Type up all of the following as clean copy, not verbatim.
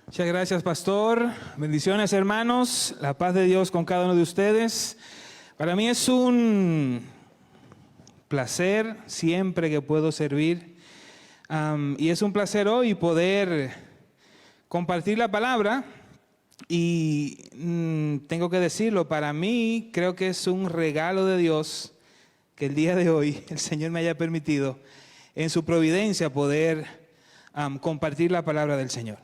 Muchas gracias, pastor. Bendiciones, hermanos. La paz de Dios con cada uno de ustedes. Para mí es un placer siempre que puedo servir. Y es un placer hoy poder compartir la palabra. Y tengo que decirlo, para mí creo que es un regalo de Dios que el día de hoy el Señor me haya permitido en su providencia poder compartir la palabra del Señor.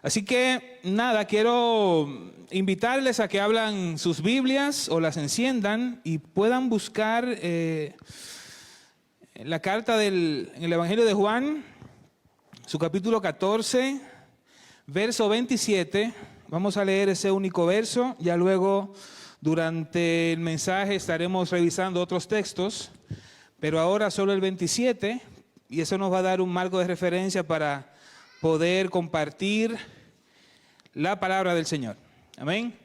Así que nada, quiero invitarles a que abran sus Biblias o las enciendan y puedan buscar la carta en el Evangelio de Juan, su capítulo 14, verso 27. Vamos a leer ese único verso, ya luego durante el mensaje estaremos revisando otros textos, pero ahora solo el 27, y eso nos va a dar un marco de referencia para poder compartir la palabra del Señor. Amén.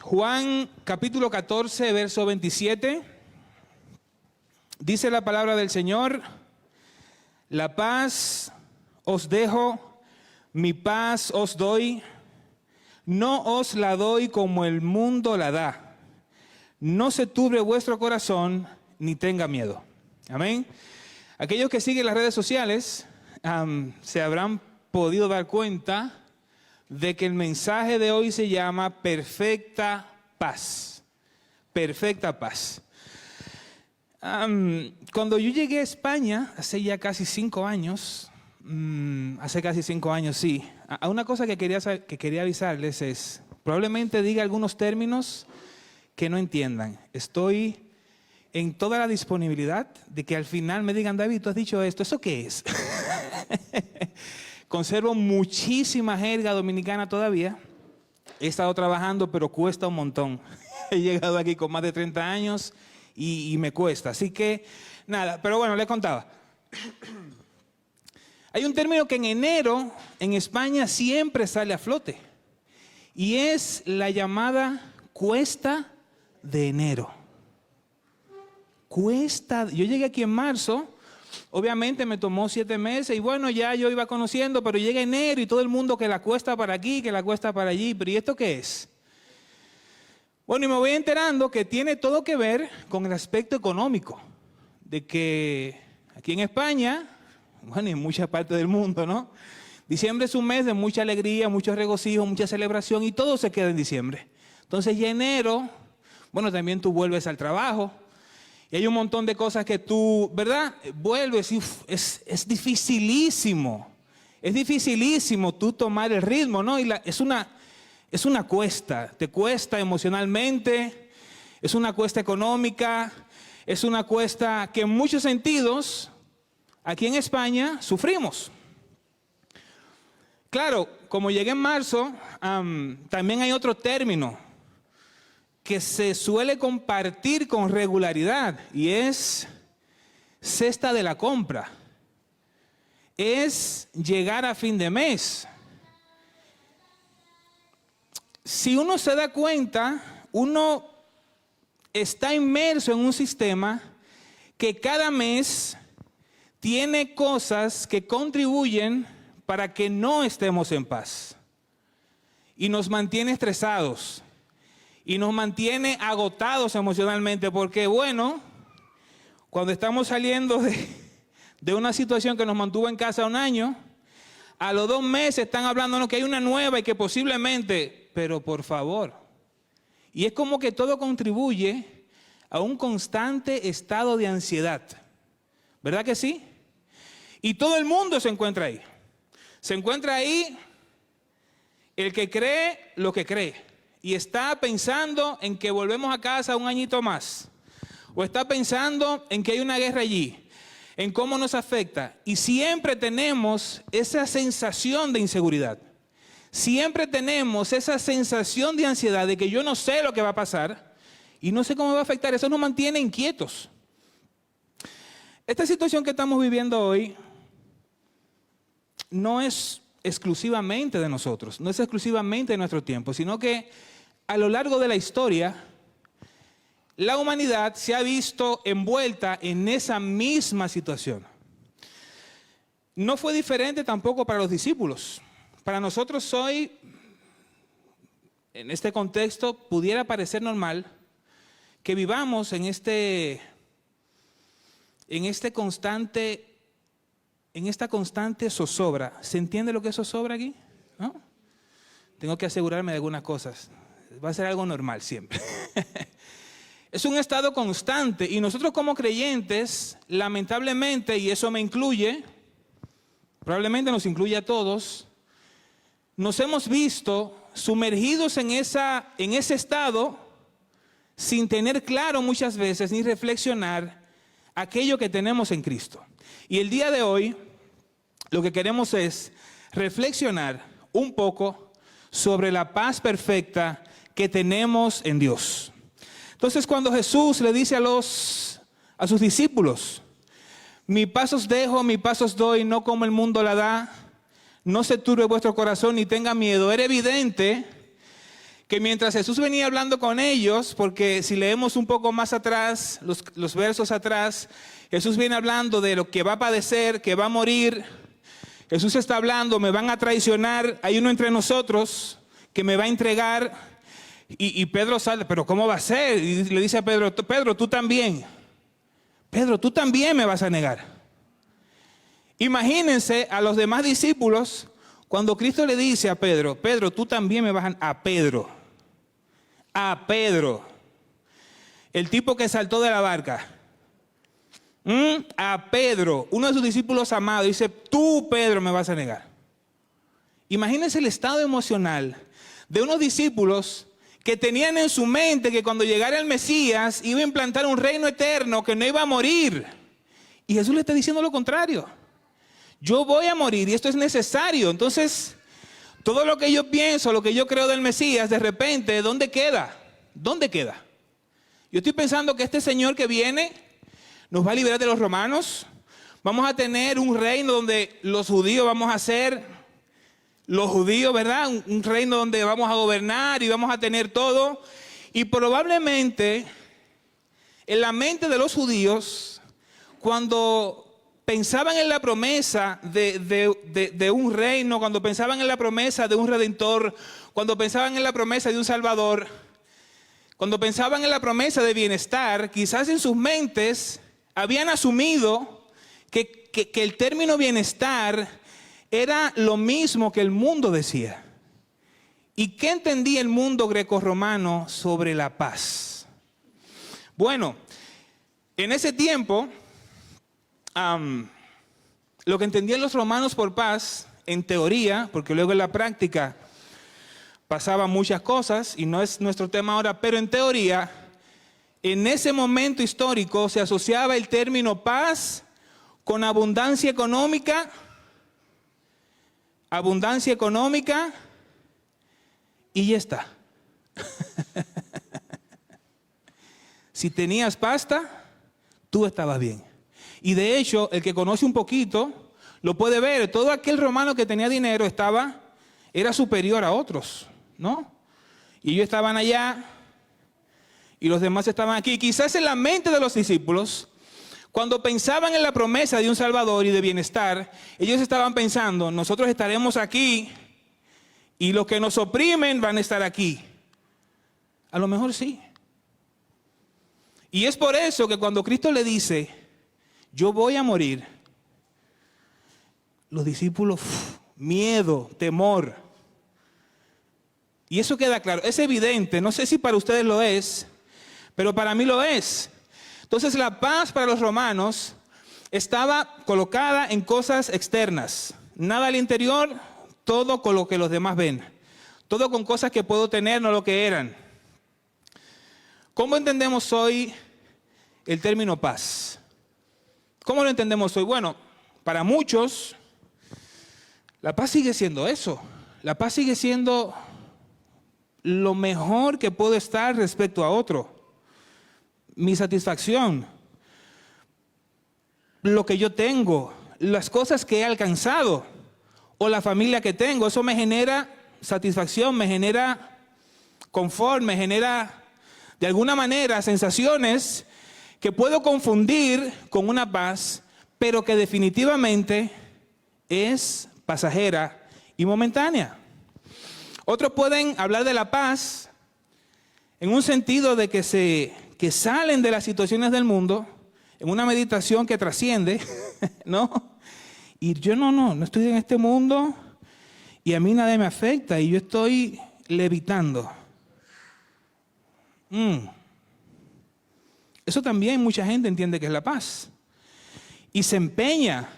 Juan capítulo 14, verso 27. Dice la palabra del Señor: la paz os dejo, mi paz os doy. No os la doy como el mundo la da. No se turbe vuestro corazón, ni tenga miedo. Amén. Aquellos que siguen las redes sociales se habrán podido dar cuenta de que el mensaje de hoy se llama Perfecta Paz. Perfecta Paz. Cuando yo llegué a España, hace ya casi 5 años, sí, a una cosa que quería avisarles es, probablemente diga algunos términos que no entiendan. Estoy en toda la disponibilidad de que al final me digan: David, tú has dicho esto, ¿eso qué es? Conservo muchísima jerga dominicana todavía. He estado trabajando, pero cuesta un montón. He llegado aquí con más de 30 años y me cuesta. Así que, nada, pero bueno, les contaba. Hay un término que en enero en España siempre sale a flote. Y es la llamada cuesta de enero. Cuesta. Yo llegué aquí en marzo. Obviamente me tomó 7 meses y bueno, ya yo iba conociendo, pero llega enero y todo el mundo que la cuesta para aquí, que la cuesta para allí. ¿Pero y esto qué es? Bueno, y me voy enterando que tiene todo que ver con el aspecto económico. De que aquí en España, bueno, y en muchas partes del mundo, ¿no? Diciembre es un mes de mucha alegría, mucho regocijo, mucha celebración y todo se queda en diciembre. Entonces ya enero, bueno, también tú vuelves al trabajo. Y hay un montón de cosas que tú, ¿verdad? Vuelves y es dificilísimo. Es dificilísimo tú tomar el ritmo, ¿no? Y es una cuesta. Te cuesta emocionalmente, es una cuesta económica, es una cuesta que en muchos sentidos, aquí en España, sufrimos. Claro, como llegué en marzo, también hay otro término que se suele compartir con regularidad y es cesta de la compra. Es llegar a fin de mes. Si uno se da cuenta, uno está inmerso en un sistema que cada mes tiene cosas que contribuyen para que no estemos en paz. Y nos mantiene estresados. Y nos mantiene agotados emocionalmente porque, bueno, cuando estamos saliendo de una situación que nos mantuvo en casa 1 año, a los 2 meses están hablándonos que hay una nueva y que posiblemente, pero por favor. Y es como que todo contribuye a un constante estado de ansiedad. ¿Verdad que sí? Y todo el mundo se encuentra ahí. Se encuentra ahí el que cree lo que cree. Y está pensando en que volvemos a casa 1 añito más. O está pensando en que hay una guerra allí. En cómo nos afecta. Y siempre tenemos esa sensación de inseguridad. Siempre tenemos esa sensación de ansiedad de que yo no sé lo que va a pasar. Y no sé cómo va a afectar. Eso nos mantiene inquietos. Esta situación que estamos viviendo hoy no es exclusivamente de nosotros. No es exclusivamente de nuestro tiempo. Sino que a lo largo de la historia, la humanidad se ha visto envuelta en esa misma situación. No fue diferente tampoco para los discípulos. para nosotros hoy, en este contexto, pudiera parecer normal que vivamos en esta constante zozobra. ¿Se entiende lo que es zozobra aquí? ¿No? Tengo que asegurarme de algunas cosas. Va a ser algo normal siempre. Es un estado constante y nosotros como creyentes, lamentablemente, y eso me incluye, probablemente nos incluye a todos, nos hemos visto sumergidos en ese estado sin tener claro muchas veces ni reflexionar aquello que tenemos en Cristo. Y el día de hoy lo que queremos es reflexionar un poco sobre la paz perfecta que tenemos en Dios. Entonces, cuando Jesús le dice a sus discípulos, mi paz os dejo, mi paz os doy, no como el mundo la da, no se turbe vuestro corazón ni tenga miedo. Era evidente que mientras Jesús venía hablando con ellos, porque si leemos un poco más atrás, los versos atrás, Jesús viene hablando de lo que va a padecer, que va a morir. Jesús está hablando, me van a traicionar, hay uno entre nosotros que me va a entregar. Y Pedro sale, pero ¿cómo va a ser? Y le dice a Pedro, Pedro, tú también. Pedro, tú también me vas a negar. Imagínense a los demás discípulos cuando Cristo le dice a Pedro, Pedro, tú también me vas a Pedro. A Pedro. El tipo que saltó de la barca. A Pedro, uno de sus discípulos amados, dice, tú, Pedro, me vas a negar. Imagínense el estado emocional de unos discípulos que tenían en su mente que cuando llegara el Mesías iba a implantar un reino eterno, que no iba a morir. Y Jesús le está diciendo lo contrario. Yo voy a morir y esto es necesario. Entonces, todo lo que yo pienso, lo que yo creo del Mesías, de repente, ¿dónde queda? ¿Dónde queda? Yo estoy pensando que este Señor que viene nos va a liberar de los romanos. Vamos a tener un reino donde los judíos vamos a ser los judíos, ¿verdad? Un reino donde vamos a gobernar y vamos a tener todo. Y probablemente en la mente de los judíos, cuando pensaban en la promesa de un reino, cuando pensaban en la promesa de un redentor, cuando pensaban en la promesa de un salvador, cuando pensaban en la promesa de bienestar, quizás en sus mentes habían asumido que el término bienestar era lo mismo que el mundo decía. ¿Y qué entendía el mundo grecorromano sobre la paz? Bueno, en ese tiempo, lo que entendían los romanos por paz, en teoría, porque luego en la práctica pasaban muchas cosas, y no es nuestro tema ahora, pero en teoría, en ese momento histórico se asociaba el término paz con abundancia económica y ya está. Si tenías pasta, tú estabas bien. Y de hecho, el que conoce un poquito, lo puede ver. Todo aquel romano que tenía dinero era superior a otros, ¿no? Y ellos estaban allá y los demás estaban aquí. Quizás en la mente de los discípulos, cuando pensaban en la promesa de un Salvador y de bienestar, ellos estaban pensando, nosotros estaremos aquí y los que nos oprimen van a estar aquí. A lo mejor sí. Y es por eso que cuando Cristo le dice, yo voy a morir, los discípulos, miedo, temor. Y eso queda claro, es evidente, no sé si para ustedes lo es, pero para mí lo es. Entonces la paz para los romanos estaba colocada en cosas externas, nada al interior, todo con lo que los demás ven, todo con cosas que puedo tener, no lo que eran. ¿Cómo entendemos hoy el término paz? ¿Cómo lo entendemos hoy? Bueno, para muchos, la paz sigue siendo eso. La paz sigue siendo lo mejor que puedo estar respecto a otro. Mi satisfacción, lo que yo tengo, las cosas que he alcanzado o la familia que tengo, eso me genera satisfacción, me genera confort, me genera de alguna manera sensaciones que puedo confundir con una paz, pero que definitivamente es pasajera y momentánea. Otros pueden hablar de la paz en un sentido de que salen de las situaciones del mundo en una meditación que trasciende, ¿no? Y yo no estoy en este mundo y a mí nada me afecta y yo estoy levitando. Eso también mucha gente entiende que es la paz. Y se empeña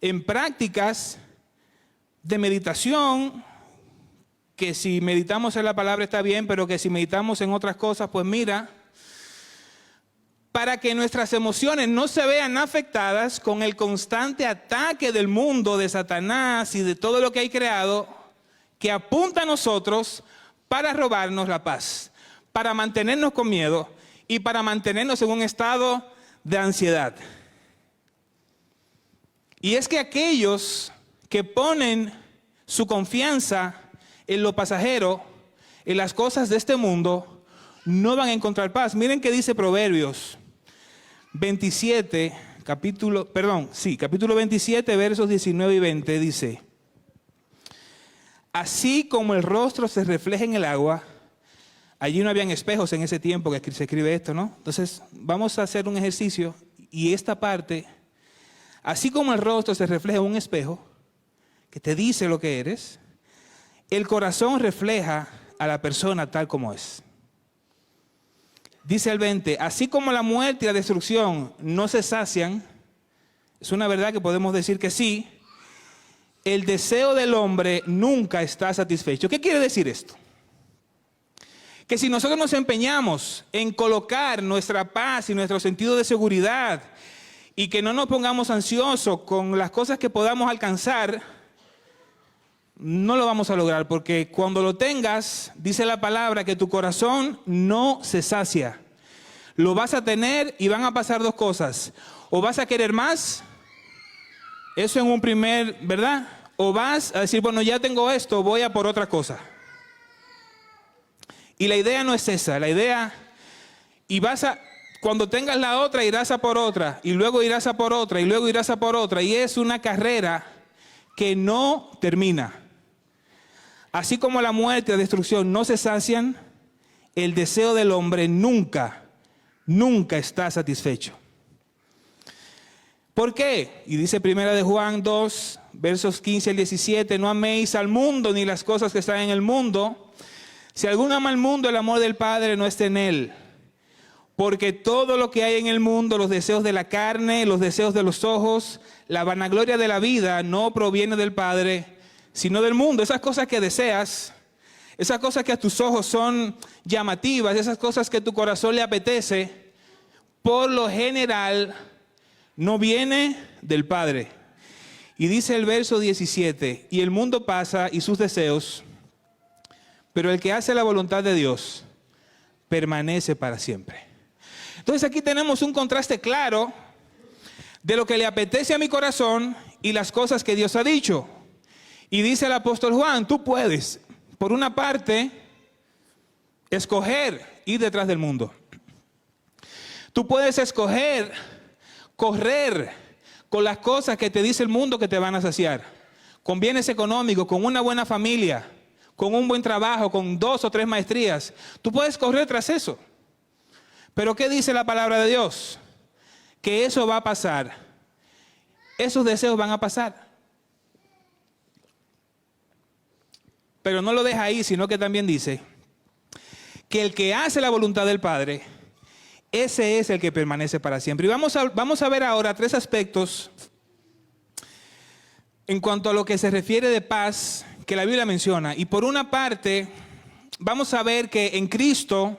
en prácticas de meditación, que si meditamos en la palabra está bien, pero que si meditamos en otras cosas, pues mira, para que nuestras emociones no se vean afectadas con el constante ataque del mundo, de Satanás y de todo lo que hay creado, que apunta a nosotros para robarnos la paz, para mantenernos con miedo y para mantenernos en un estado de ansiedad. Y es que aquellos que ponen su confianza en lo pasajero, en las cosas de este mundo, no van a encontrar paz. Miren qué dice Proverbios 27, capítulo 27, versos 19 y 20, dice: así como el rostro se refleja en el agua, allí no habían espejos en ese tiempo que se escribe esto, ¿no? Entonces, vamos a hacer un ejercicio y esta parte, así como el rostro se refleja en un espejo, que te dice lo que eres, el corazón refleja a la persona tal como es. Dice el 20, así como la muerte y la destrucción no se sacian, es una verdad que podemos decir que sí, el deseo del hombre nunca está satisfecho. ¿Qué quiere decir esto? Que si nosotros nos empeñamos en colocar nuestra paz y nuestro sentido de seguridad y que no nos pongamos ansiosos con las cosas que podamos alcanzar, no lo vamos a lograr, porque cuando lo tengas, dice la palabra que tu corazón no se sacia. Lo vas a tener y van a pasar dos cosas. O vas a querer más, eso en un primer, ¿verdad? O vas a decir, bueno, ya tengo esto, voy a por otra cosa. Y la idea no es esa, la idea, cuando tengas la otra, irás a por otra, y luego irás a por otra, y luego irás a por otra, y es una carrera que no termina. Así como la muerte y la destrucción no se sacian, el deseo del hombre nunca está satisfecho. ¿Por qué? Y dice 1 Juan 2, versos 15 al 17, no améis al mundo ni las cosas que están en el mundo. Si alguno ama al mundo, el amor del Padre no está en él. Porque todo lo que hay en el mundo, los deseos de la carne, los deseos de los ojos, la vanagloria de la vida, no proviene del Padre, sino del mundo. Esas cosas que deseas, esas cosas que a tus ojos son llamativas, esas cosas que a tu corazón le apetece, por lo general no viene del Padre. Y dice el verso 17, y el mundo pasa y sus deseos, pero el que hace la voluntad de Dios permanece para siempre. Entonces aquí tenemos un contraste claro de lo que le apetece a mi corazón y las cosas que Dios ha dicho. Y dice el apóstol Juan, tú puedes, por una parte, escoger ir detrás del mundo. Tú puedes escoger correr con las cosas que te dice el mundo que te van a saciar. Con bienes económicos, con una buena familia, con un buen trabajo, con 2 o 3 maestrías. Tú puedes correr tras eso. Pero ¿qué dice la palabra de Dios? Que eso va a pasar. Esos deseos van a pasar. Pero no lo deja ahí, sino que también dice que el que hace la voluntad del Padre, ese es el que permanece para siempre. Y vamos a ver ahora 3 aspectos en cuanto a lo que se refiere de paz que la Biblia menciona. Y por una parte, vamos a ver que en Cristo,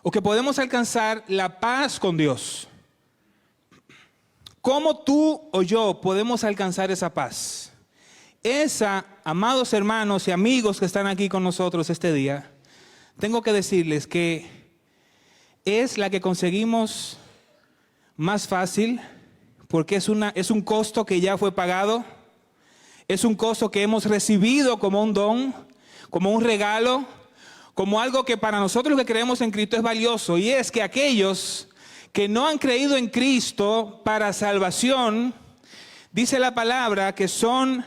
o que podemos alcanzar la paz con Dios. ¿Cómo tú o yo podemos alcanzar esa paz? Esa, amados hermanos y amigos que están aquí con nosotros este día, tengo que decirles que es la que conseguimos más fácil, porque es un costo que ya fue pagado, es un costo que hemos recibido como un don, como un regalo, como algo que para nosotros que creemos en Cristo es valioso, y es que aquellos que no han creído en Cristo para salvación, dice la palabra que son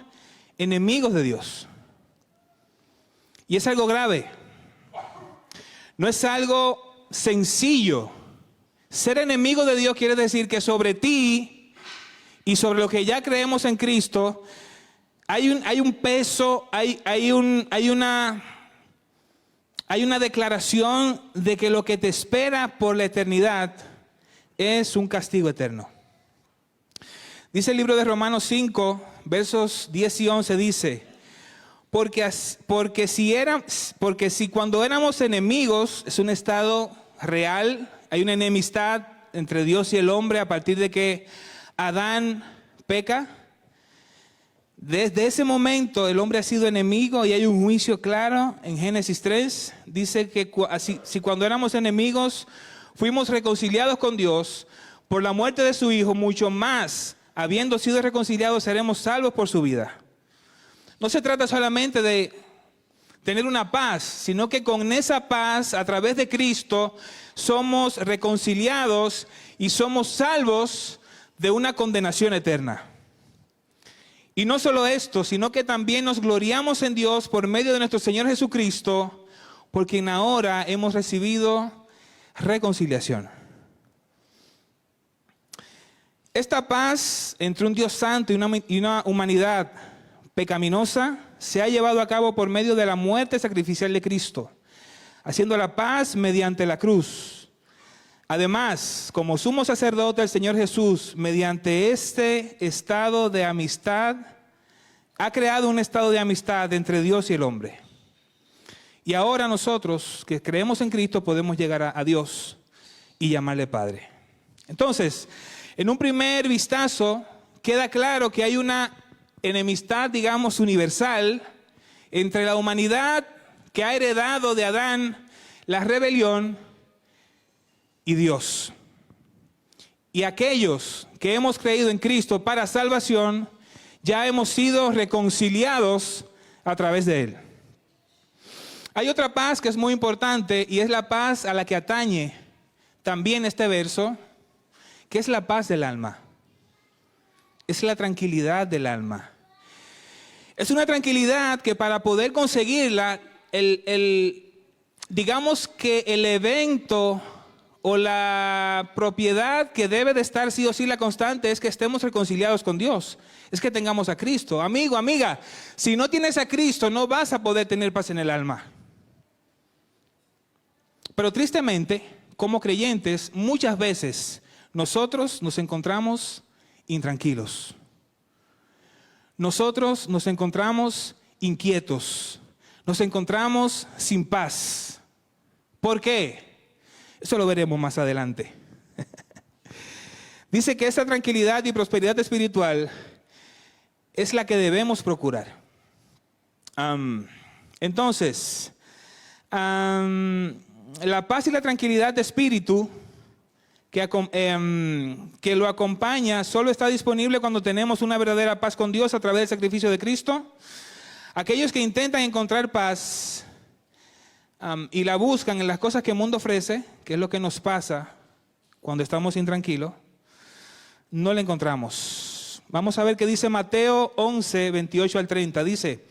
enemigos de Dios. Y es algo grave. No es algo sencillo. Ser enemigo de Dios quiere decir que sobre ti y sobre lo que ya creemos en Cristo hay un peso, hay una declaración de que lo que te espera por la eternidad es un castigo eterno. Dice el libro de Romanos 5, versos 10 y 11, dice: porque si cuando éramos enemigos, es un estado real, hay una enemistad entre Dios y el hombre a partir de que Adán peca. Desde ese momento el hombre ha sido enemigo y hay un juicio claro en Génesis 3. Dice que si cuando éramos enemigos fuimos reconciliados con Dios por la muerte de su Hijo, mucho más, habiendo sido reconciliados, seremos salvos por su vida. No se trata solamente de tener una paz, sino que con esa paz, a través de Cristo, somos reconciliados y somos salvos de una condenación eterna. Y no solo esto, sino que también nos gloriamos en Dios por medio de nuestro Señor Jesucristo, por quien ahora hemos recibido reconciliación. Esta paz entre un Dios santo y una humanidad pecaminosa se ha llevado a cabo por medio de la muerte sacrificial de Cristo, haciendo la paz mediante la cruz. Además, como sumo sacerdote el Señor Jesús, mediante este estado de amistad, ha creado un estado de amistad entre Dios y el hombre. Y ahora nosotros que creemos en Cristo podemos llegar a Dios y llamarle Padre. Entonces, en un primer vistazo queda claro que hay una enemistad, digamos, universal entre la humanidad que ha heredado de Adán la rebelión y Dios. Y aquellos que hemos creído en Cristo para salvación, ya hemos sido reconciliados a través de Él. Hay otra paz que es muy importante y es la paz a la que atañe también este verso, que es la paz del alma. Es la tranquilidad del alma. Es una tranquilidad que para poder conseguirla, digamos que el evento o la propiedad que debe de estar sí o sí la constante es que estemos reconciliados con Dios. Es que tengamos a Cristo. Amigo, amiga, si no tienes a Cristo no vas a poder tener paz en el alma. Pero tristemente, como creyentes, muchas veces nosotros nos encontramos intranquilos. Nosotros nos encontramos inquietos. Nos encontramos sin paz. ¿Por qué? Eso lo veremos más adelante. Dice que esa tranquilidad y prosperidad espiritual es la que debemos procurar. Entonces, la paz y la tranquilidad de espíritu que lo acompaña solo está disponible cuando tenemos una verdadera paz con Dios a través del sacrificio de Cristo. Aquellos que intentan encontrar paz y la buscan en las cosas que el mundo ofrece, que es lo que nos pasa cuando estamos intranquilos, no la encontramos. Vamos a ver qué dice Mateo 11, 28 al 30. Dice: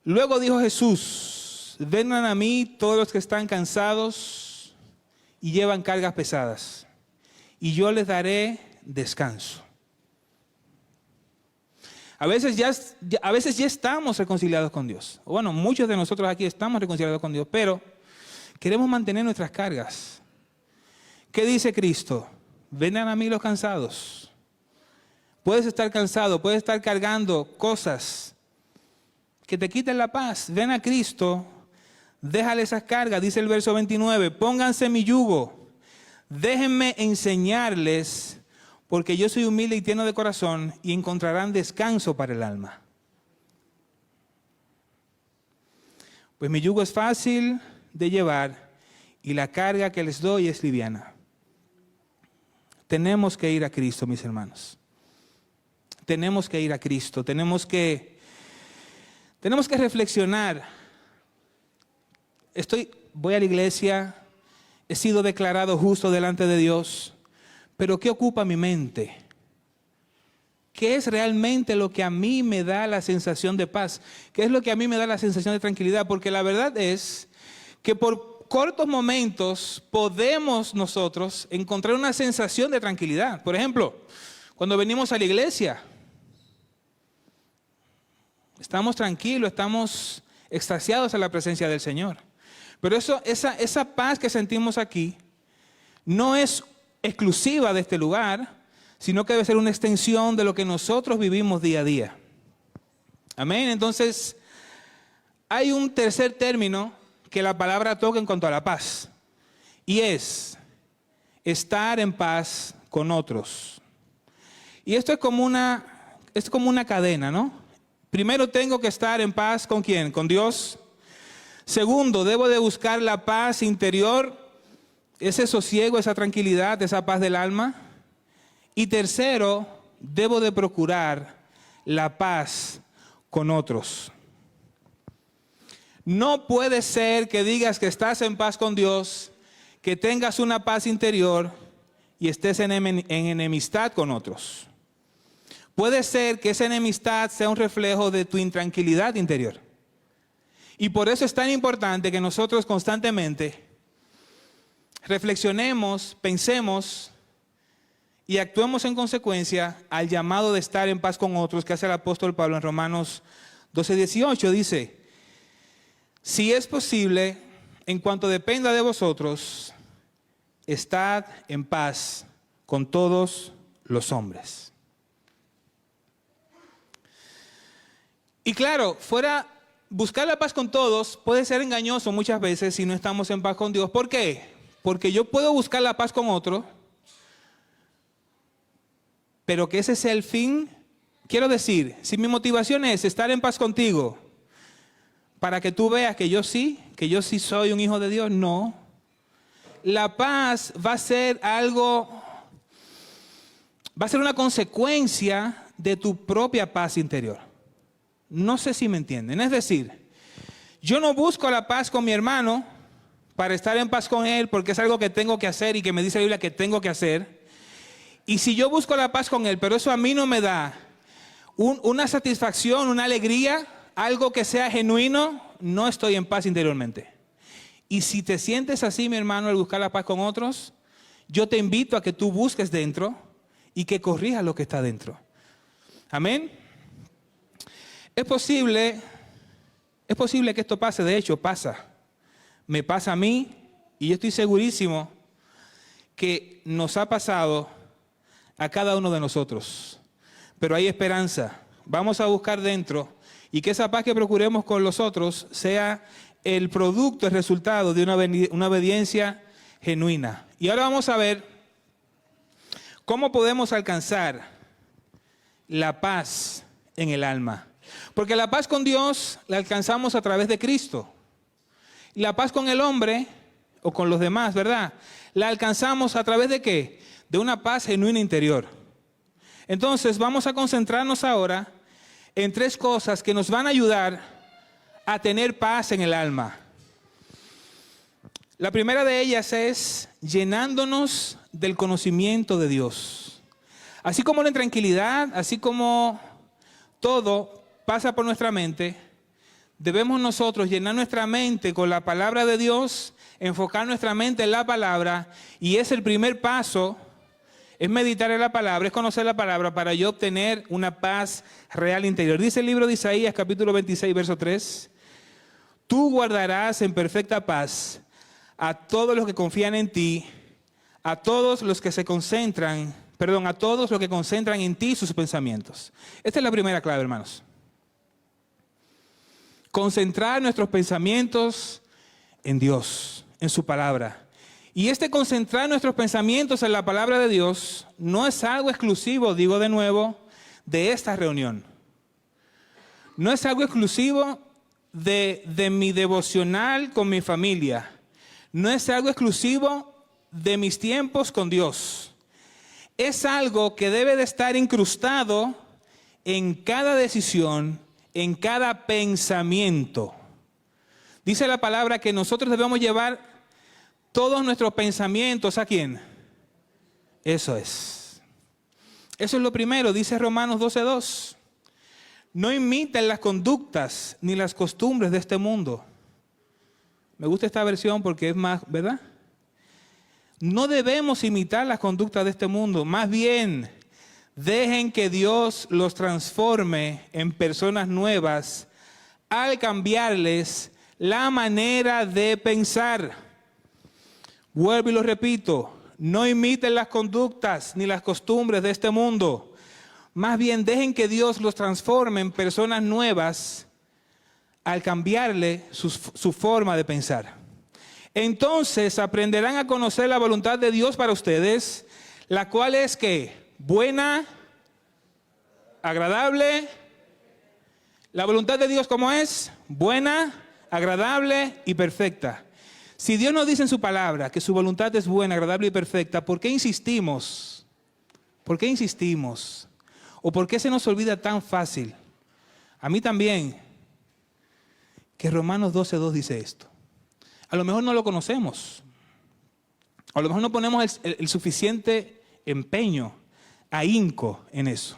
luego dijo Jesús: vengan a mí todos los que están cansados y llevan cargas pesadas, y yo les daré descanso. A veces ya estamos reconciliados con Dios. Bueno, muchos de nosotros aquí estamos reconciliados con Dios, pero queremos mantener nuestras cargas. ¿Qué dice Cristo? Vengan a mí los cansados. Puedes estar cansado, puedes estar cargando cosas que te quiten la paz. Ven a Cristo, déjale esas cargas. Dice el verso 29, pónganse mi yugo, déjenme enseñarles, porque yo soy humilde y tierno de corazón, y encontrarán descanso para el alma. Pues mi yugo es fácil de llevar y la carga que les doy es liviana. Tenemos que ir a Cristo, mis hermanos. Tenemos que ir a Cristo. Tenemos que reflexionar. Voy a la iglesia, he sido declarado justo delante de Dios. Pero ¿qué ocupa mi mente? ¿qué es realmente lo que a mí me da la sensación de paz? ¿Qué es lo que a mí me da la sensación de tranquilidad? Porque la verdad es que por cortos momentos podemos nosotros encontrar una sensación de tranquilidad. Por ejemplo, cuando venimos a la iglesia, estamos tranquilos, estamos extasiados en la presencia del Señor. Pero esa paz que sentimos aquí no es exclusiva de este lugar, sino que debe ser una extensión de lo que nosotros vivimos día a día. Amén. Entonces, hay un tercer término que la palabra toca en cuanto a la paz, y es estar en paz con otros. Y esto es como una cadena, ¿no? Primero tengo que estar en paz ¿con quién? Con Dios. Segundo, debo de buscar la paz interior, ese sosiego, esa tranquilidad, esa paz del alma. Y tercero, debo de procurar la paz con otros. No puede ser que digas que estás en paz con Dios, que tengas una paz interior y estés en enemistad con otros. Puede ser que esa enemistad sea un reflejo de tu intranquilidad interior. Y por eso es tan importante que nosotros constantemente reflexionemos, pensemos y actuemos en consecuencia al llamado de estar en paz con otros que hace el apóstol Pablo en Romanos 12:18. Dice, si es posible, en cuanto dependa de vosotros, estad en paz con todos los hombres. Y claro, buscar la paz con todos puede ser engañoso muchas veces si no estamos en paz con Dios. ¿Por qué? Porque yo puedo buscar la paz con otro, pero que ese sea el fin. Quiero decir, si mi motivación es estar en paz contigo para que tú veas que yo sí soy un hijo de Dios, no. La paz va a ser una consecuencia de tu propia paz interior. No sé si me entienden. Es decir, yo no busco la paz con mi hermano para estar en paz con él porque es algo que tengo que hacer y que me dice la Biblia que tengo que hacer. Y si yo busco la paz con él, pero eso a mí no me da una satisfacción, una alegría, algo que sea genuino, no estoy en paz interiormente. Y si te sientes así, mi hermano, al buscar la paz con otros, yo te invito a que tú busques dentro y que corrijas lo que está dentro. Amén. Es posible que esto pase, de hecho pasa. Me pasa a mí y yo estoy segurísimo que nos ha pasado a cada uno de nosotros. Pero hay esperanza. Vamos a buscar dentro y que esa paz que procuremos con los otros sea el producto, el resultado de una obediencia genuina. Y ahora vamos a ver cómo podemos alcanzar la paz en el alma. Porque la paz con Dios la alcanzamos a través de Cristo. La paz con el hombre o con los demás, ¿verdad? La alcanzamos a través de ¿qué? De una paz genuina interior. Entonces vamos a concentrarnos ahora en tres cosas que nos van a ayudar a tener paz en el alma. La primera de ellas es llenándonos del conocimiento de Dios. Así como la intranquilidad, así como todo pasa por nuestra mente, debemos nosotros llenar nuestra mente con la palabra de Dios, enfocar nuestra mente en la palabra, y es el primer paso, es meditar en la palabra, es conocer la palabra para yo obtener una paz real interior. Dice el libro de Isaías, capítulo 26, verso 3, tú guardarás en perfecta paz a todos los que confían en ti, a todos los que concentran en ti sus pensamientos. Esta es la primera clave, hermanos. Concentrar nuestros pensamientos en Dios, en su palabra. Y concentrar nuestros pensamientos en la palabra de Dios no es algo exclusivo, digo de nuevo, de esta reunión. No es algo exclusivo de mi devocional con mi familia. No es algo exclusivo de mis tiempos con Dios. Es algo que debe de estar incrustado en cada decisión, en cada pensamiento. Dice la palabra que nosotros debemos llevar todos nuestros pensamientos, ¿a quién? Eso es. Eso es lo primero, dice Romanos 12:2. No imiten las conductas ni las costumbres de este mundo. Me gusta esta versión porque es más, ¿verdad? No debemos imitar las conductas de este mundo. Más bien, dejen que Dios los transforme en personas nuevas al cambiarles la manera de pensar. Vuelvo y lo repito. No imiten las conductas ni las costumbres de este mundo. Más bien, dejen que Dios los transforme en personas nuevas al cambiarle su forma de pensar. Entonces aprenderán a conocer la voluntad de Dios para ustedes, la cual es que buena, agradable. La voluntad de Dios, ¿cómo es? Buena, agradable y perfecta. Si Dios nos dice en su palabra que su voluntad es buena, agradable y perfecta, ¿por qué insistimos? ¿Por qué insistimos? ¿O por qué se nos olvida tan fácil? A mí también, que Romanos 12:2 dice esto. A lo mejor no lo conocemos. A lo mejor no ponemos el suficiente empeño, ahínco en eso.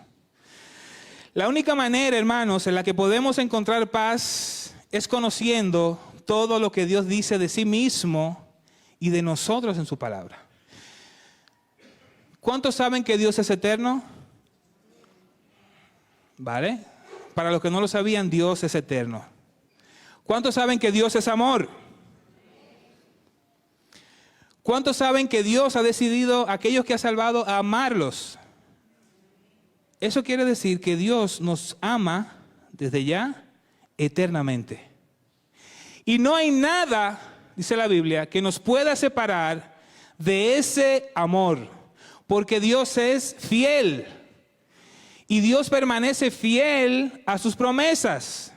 La única manera, hermanos, en la que podemos encontrar paz es conociendo todo lo que Dios dice de sí mismo y de nosotros en su palabra. ¿Cuántos saben que Dios es eterno? ¿Vale? Para los que no lo sabían, Dios es eterno. ¿Cuántos saben que Dios es amor? ¿Cuántos saben que Dios ha decidido a aquellos que ha salvado a amarlos? Eso quiere decir que Dios nos ama desde ya eternamente. Y no hay nada, dice la Biblia, que nos pueda separar de ese amor, porque Dios es fiel y Dios permanece fiel a sus promesas.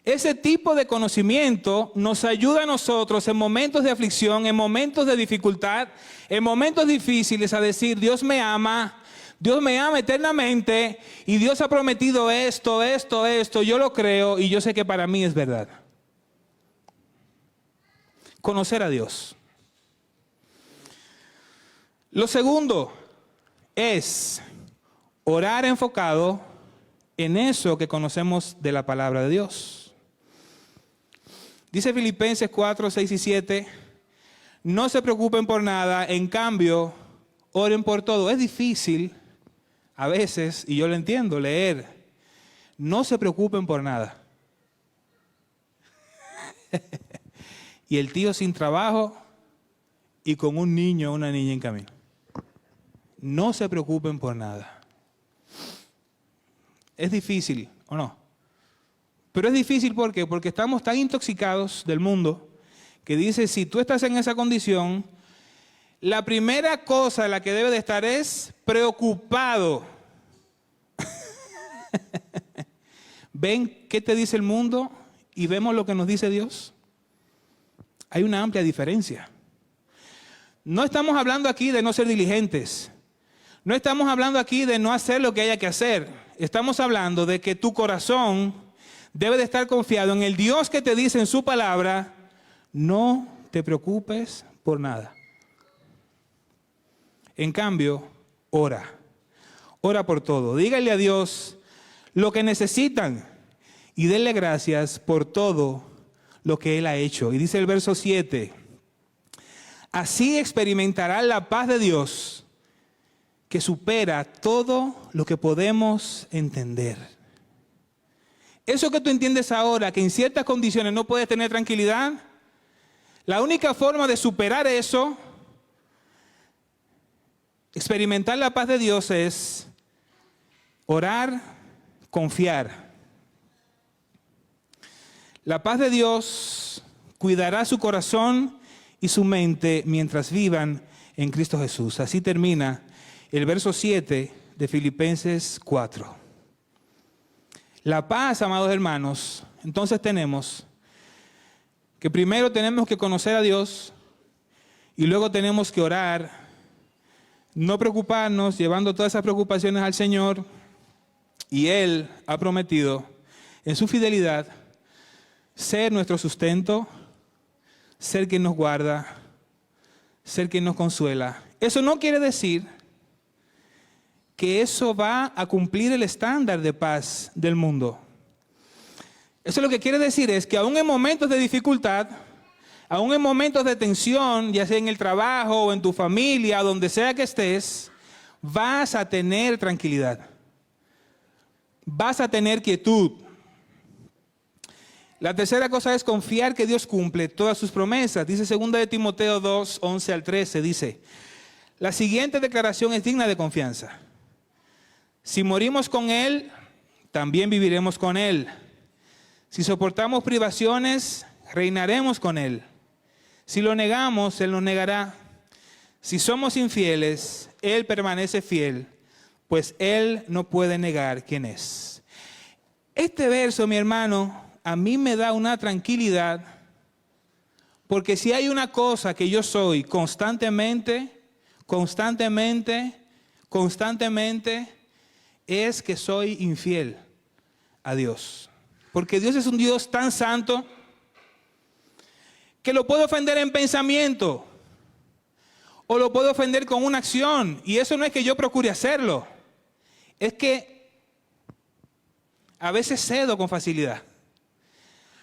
Ese tipo de conocimiento nos ayuda a nosotros en momentos de aflicción, en momentos de dificultad, en momentos difíciles a decir, Dios me ama eternamente y Dios ha prometido esto, yo lo creo y yo sé que para mí es verdad. Conocer a Dios. Lo segundo es orar enfocado en eso que conocemos de la palabra de Dios. Dice Filipenses 4, 6 y 7, no se preocupen por nada, en cambio, oren por todo. Es difícil a veces, y yo lo entiendo, leer, no se preocupen por nada. Y el tío sin trabajo y con un niño o una niña en camino. No se preocupen por nada. Es difícil, ¿o no? Pero es difícil ¿por qué? Porque estamos tan intoxicados del mundo que dice, si tú estás en esa condición, la primera cosa en la que debe de estar es preocupado. ¿Ven qué te dice el mundo y vemos lo que nos dice Dios? Hay una amplia diferencia. No estamos hablando aquí de no ser diligentes. No estamos hablando aquí de no hacer lo que haya que hacer. Estamos hablando de que tu corazón debe de estar confiado en el Dios que te dice en su palabra, no te preocupes por nada. En cambio, ora. Ora por todo. Dígale a Dios lo que necesitan y denle gracias por todo lo que Él ha hecho. Y dice el verso 7, así experimentarán la paz de Dios que supera todo lo que podemos entender. Eso que tú entiendes ahora, que en ciertas condiciones no puedes tener tranquilidad, la única forma de superar eso, experimentar la paz de Dios, es orar, confiar. La paz de Dios cuidará su corazón y su mente mientras vivan en Cristo Jesús. Así termina el verso 7 de Filipenses 4. La paz, amados hermanos, entonces tenemos que primero tenemos que conocer a Dios y luego tenemos que orar, no preocuparnos, llevando todas esas preocupaciones al Señor, y Él ha prometido en su fidelidad ser nuestro sustento, ser quien nos guarda, ser quien nos consuela. Eso no quiere decir que eso va a cumplir el estándar de paz del mundo. Eso lo que quiere decir es que aún en momentos de dificultad, aún en momentos de tensión, ya sea en el trabajo o en tu familia, donde sea que estés, vas a tener tranquilidad. Vas a tener quietud. La tercera cosa es confiar que Dios cumple todas sus promesas. Dice 2 de Timoteo 2, 11 al 13, dice: la siguiente declaración es digna de confianza. Si morimos con Él, también viviremos con Él. Si soportamos privaciones, reinaremos con Él. Si lo negamos, Él nos negará. Si somos infieles, Él permanece fiel, pues Él no puede negar quién es. Este verso, mi hermano, a mí me da una tranquilidad, porque si hay una cosa que yo soy constantemente, es que soy infiel a Dios. Porque Dios es un Dios tan santo que lo puedo ofender en pensamiento o lo puedo ofender con una acción. Y eso no es que yo procure hacerlo, es que a veces cedo con facilidad.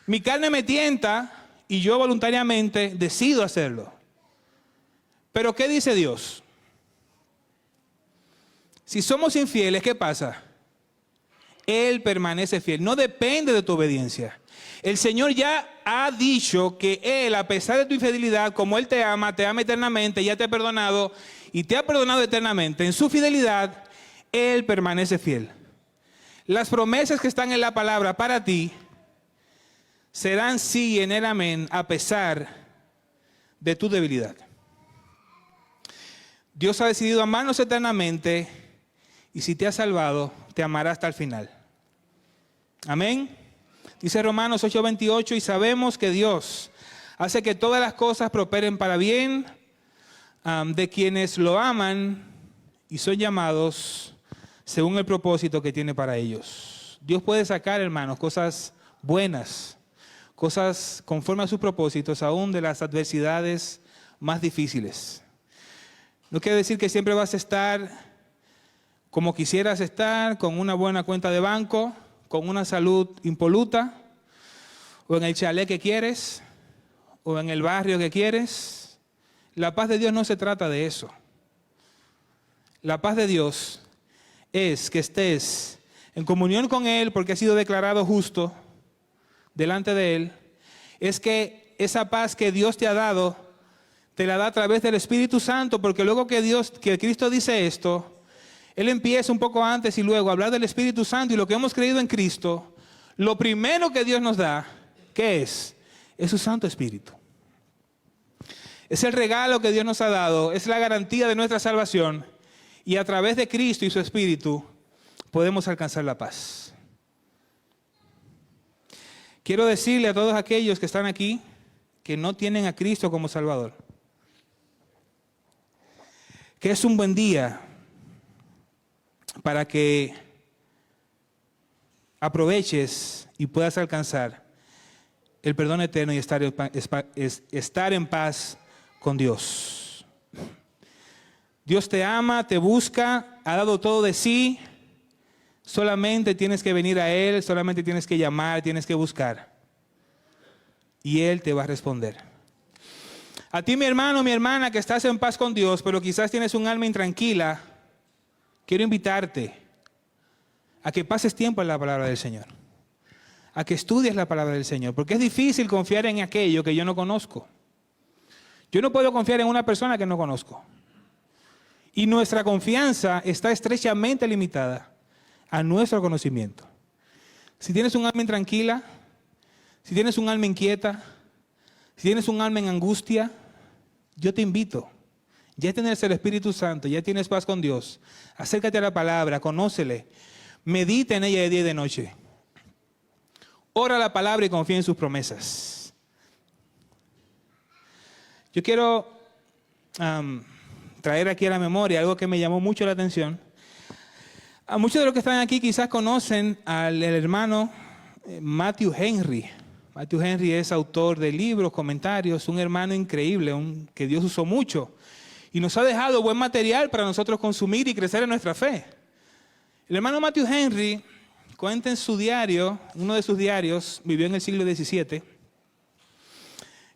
Mi carne me tienta y yo voluntariamente decido hacerlo. Pero ¿qué dice Dios? Si somos infieles, ¿qué pasa? Él permanece fiel. No depende de tu obediencia. El Señor ya ha dicho que Él, a pesar de tu infidelidad, como Él te ama eternamente, ya te ha perdonado y te ha perdonado eternamente. En su fidelidad, Él permanece fiel. Las promesas que están en la palabra para ti serán sí y en el amén, a pesar de tu debilidad. Dios ha decidido amarnos eternamente y si te ha salvado, te amará hasta el final. Amén. Dice Romanos 8:28, y sabemos que Dios hace que todas las cosas prosperen para bien de quienes lo aman y son llamados según el propósito que tiene para ellos. Dios puede sacar, hermanos, cosas buenas, cosas conforme a sus propósitos, aún de las adversidades más difíciles. No quiere decir que siempre vas a estar como quisieras estar, con una buena cuenta de banco, con una salud impoluta, o en el chalet que quieres, o en el barrio que quieres. La paz de Dios no se trata de eso. La paz de Dios es que estés en comunión con Él porque has sido declarado justo delante de Él. Es que esa paz que Dios te ha dado, te la da a través del Espíritu Santo, porque luego que Cristo dice esto, Él empieza un poco antes y luego a hablar del Espíritu Santo y lo que hemos creído en Cristo. Lo primero que Dios nos da, ¿qué es? Es su Santo Espíritu. Es el regalo que Dios nos ha dado, es la garantía de nuestra salvación y a través de Cristo y su Espíritu podemos alcanzar la paz. Quiero decirle a todos aquellos que están aquí que no tienen a Cristo como Salvador, que es un buen día para que aproveches y puedas alcanzar el perdón eterno y estar en paz con Dios. Dios te ama, te busca, ha dado todo de sí. Solamente tienes que venir a Él, solamente tienes que llamar, tienes que buscar. Y Él te va a responder. A ti, mi hermano, mi hermana, que estás en paz con Dios, pero quizás tienes un alma intranquila, quiero invitarte a que pases tiempo en la palabra del Señor, a que estudies la palabra del Señor, porque es difícil confiar en aquello que yo no conozco. Yo no puedo confiar en una persona que no conozco. Y nuestra confianza está estrechamente limitada a nuestro conocimiento. Si tienes un alma intranquila, si tienes un alma inquieta, si tienes un alma en angustia, yo te invito. Ya tienes el Espíritu Santo, ya tienes paz con Dios. Acércate a la palabra, conócele, medita en ella de día y de noche. Ora la palabra y confía en sus promesas. Yo quiero traer aquí a la memoria algo que me llamó mucho la atención. A muchos de los que están aquí quizás conocen al hermano Matthew Henry. Matthew Henry es autor de libros, comentarios, un hermano increíble, que Dios usó mucho. Y nos ha dejado buen material para nosotros consumir y crecer en nuestra fe. El hermano Matthew Henry cuenta en su diario, uno de sus diarios, vivió en el siglo XVII,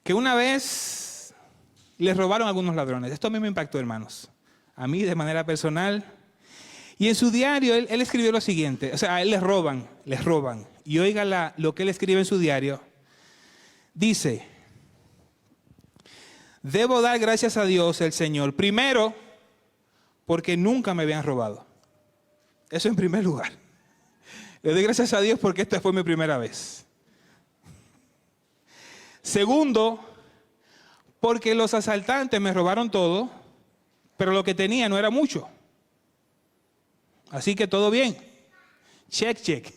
que una vez les robaron a algunos ladrones. Esto a mí me impactó, hermanos. A mí de manera personal. Y en su diario él escribió lo siguiente. O sea, a él les roban. Y oiga lo que él escribe en su diario. Dice: debo dar gracias a Dios el Señor. Primero, porque nunca me habían robado. Eso en primer lugar. Le doy gracias a Dios porque esta fue mi primera vez. Segundo, porque los asaltantes me robaron todo, pero lo que tenía no era mucho. Así que todo bien. Check, check.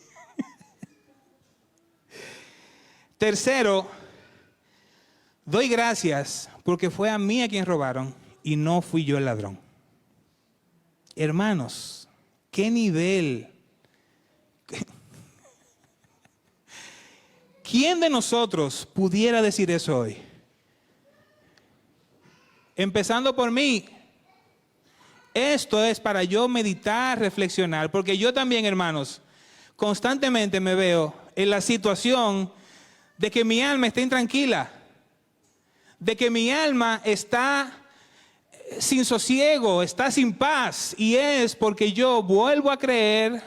Tercero, doy gracias porque fue a mí a quien robaron y no fui yo el ladrón. Hermanos, ¿qué nivel? ¿Quién de nosotros pudiera decir eso hoy? Empezando por mí. Esto es para yo meditar, reflexionar, porque yo también, hermanos, constantemente me veo en la situación de que mi alma está intranquila, de que mi alma está sin sosiego, está sin paz, y es porque yo vuelvo a creer,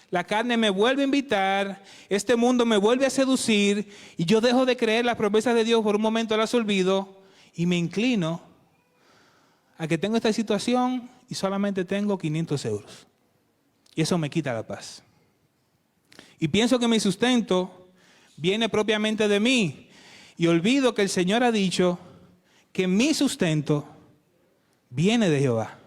la carne me vuelve a invitar, este mundo me vuelve a seducir, y yo dejo de creer las promesas de Dios, por un momento las olvido, y me inclino a que tengo esta situación y solamente tengo 500 euros. Y eso me quita la paz. Y pienso que mi sustento viene propiamente de mí. Y olvido que el Señor ha dicho que mi sustento viene de Jehová.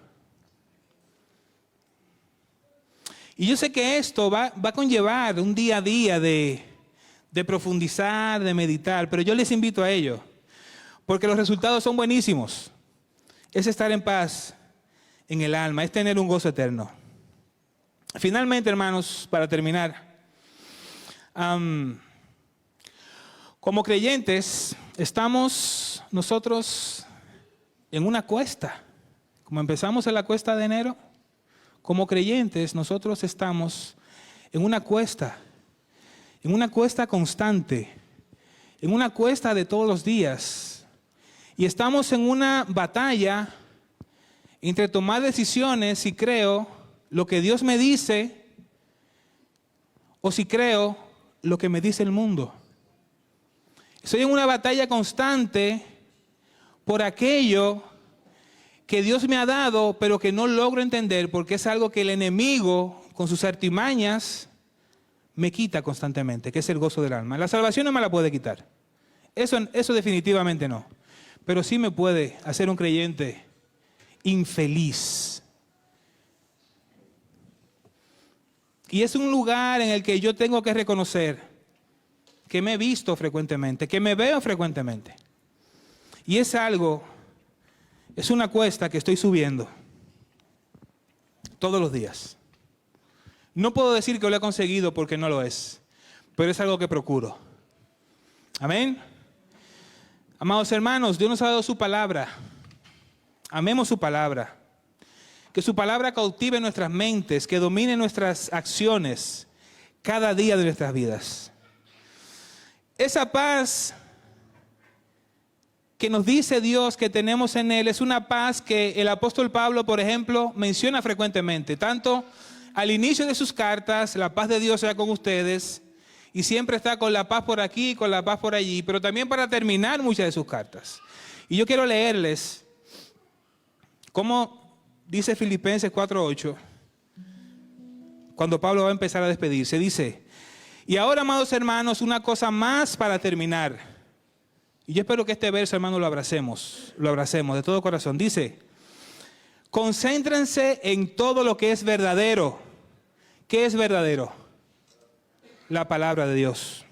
Y yo sé que esto va a conllevar un día a día de profundizar, de meditar, pero yo les invito a ello, porque los resultados son buenísimos. Es estar en paz en el alma, es tener un gozo eterno. Finalmente, hermanos, para terminar, como creyentes, estamos nosotros en una cuesta. Como empezamos en la cuesta de enero, como creyentes, nosotros estamos en una cuesta constante, en una cuesta de todos los días. Y estamos en una batalla entre tomar decisiones si creo lo que Dios me dice o si creo lo que me dice el mundo. Estoy en una batalla constante por aquello que Dios me ha dado, pero que no logro entender porque es algo que el enemigo, con sus artimañas, me quita constantemente, que es el gozo del alma. La salvación no me la puede quitar. Eso definitivamente no. Pero sí me puede hacer un creyente infeliz. Y es un lugar en el que yo tengo que reconocer que me he visto frecuentemente, que me veo frecuentemente. Y es una cuesta que estoy subiendo todos los días. No puedo decir que lo he conseguido porque no lo es, pero es algo que procuro. Amén. Amados hermanos, Dios nos ha dado su palabra. Amemos su palabra. Que su palabra cautive nuestras mentes, que domine nuestras acciones cada día de nuestras vidas. Esa paz que nos dice Dios que tenemos en Él es una paz que el apóstol Pablo, por ejemplo, menciona frecuentemente. Tanto al inicio de sus cartas, la paz de Dios sea con ustedes, y siempre está con la paz por aquí, con la paz por allí, pero también para terminar muchas de sus cartas. Y yo quiero leerles cómo dice Filipenses 4:8, cuando Pablo va a empezar a despedirse. Dice: y ahora, amados hermanos, una cosa más para terminar. Y yo espero que este verso, hermano, lo abracemos de todo corazón. Dice: concéntrense en todo lo que es verdadero. ¿Qué es verdadero? La palabra de Dios.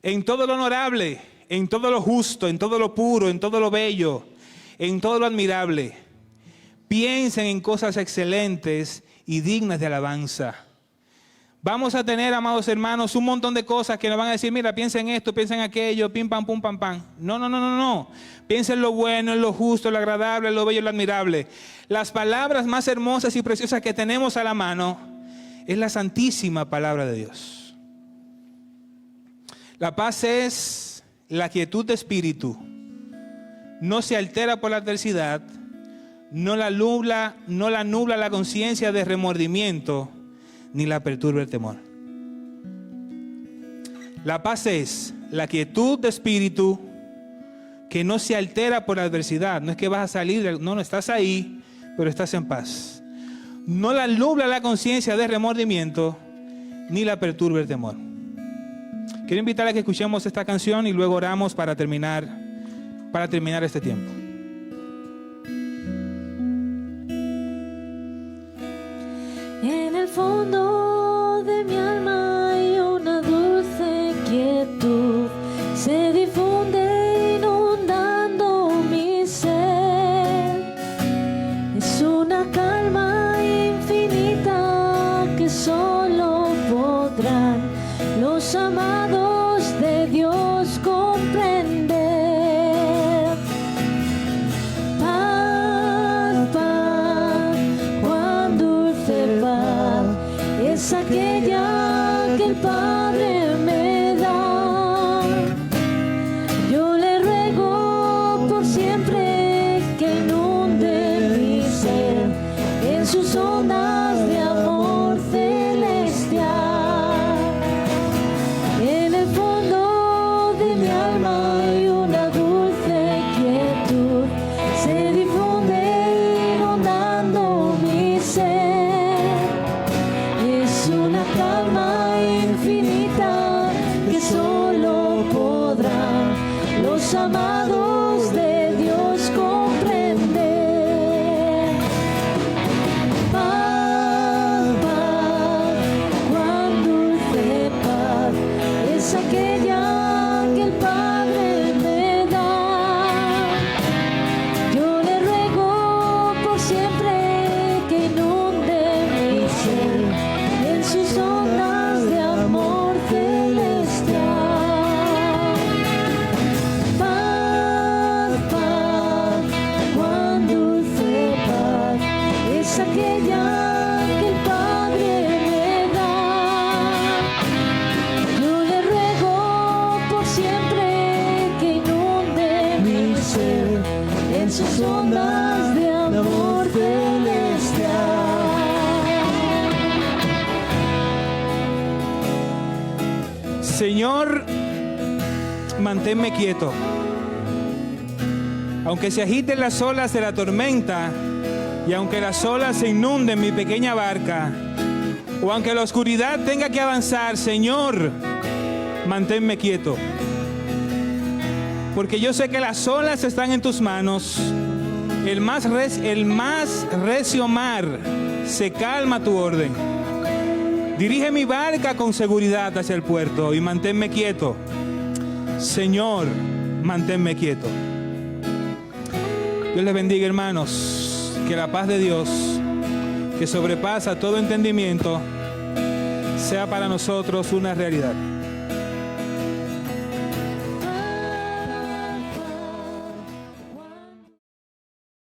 En todo lo honorable, en todo lo justo, en todo lo puro, en todo lo bello, en todo lo admirable. Piensen en cosas excelentes y dignas de alabanza. Vamos a tener, amados hermanos, un montón de cosas que nos van a decir: mira, piensen en esto, piensen en aquello, pim, pam, pum, pam, pam. No. Piensen en lo bueno, en lo justo, en lo agradable, en lo bello, en lo admirable. Las palabras más hermosas y preciosas que tenemos a la mano es la santísima palabra de Dios. La paz es la quietud de espíritu. No se altera por la adversidad, no la nubla la conciencia de remordimiento, ni la perturba el temor. La paz es la quietud de espíritu que no se altera por la adversidad. No es que vas a salir, no, estás ahí, pero estás en paz. No la nubla la conciencia de remordimiento, ni la perturba el temor. Quiero invitar a que escuchemos esta canción y luego oramos para terminar este tiempo. En el fondo de mi alma hay una dulce quietud, se difunde inundando mi ser. Es una calma infinita que solo podrán los amados de Dios comprender. Paz, paz, cuán dulce paz es aquella que el Padre me da. Yo le ruego por siempre que inunde mi ser en sus ondas de amor celestial. En el fondo de mi alma hay una dulce quietud, se difunde inundando mi ser. Es una calma infinita que solo podrán los amados de Dios comprender. Paz, paz, cuán dulce paz es aquella que el Padre me da. Yo le ruego por siempre que inunde mi ser en sus ondas de amor celestial. Paz, paz, cuán dulce paz es aquella que el Padre me da. Yo le ruego por siempre que inunde mi ser en sus ondas de amor celestial. Señor, manténme quieto. Aunque se agiten las olas de la tormenta y aunque las olas se inunden mi pequeña barca, o aunque la oscuridad tenga que avanzar, Señor, manténme quieto. Porque yo sé que las olas están en tus manos. El más recio mar se calma a tu orden. Dirige mi barca con seguridad hacia el puerto y manténme quieto. Señor, manténme quieto. Dios les bendiga, hermanos. Que la paz de Dios, que sobrepasa todo entendimiento, sea para nosotros una realidad.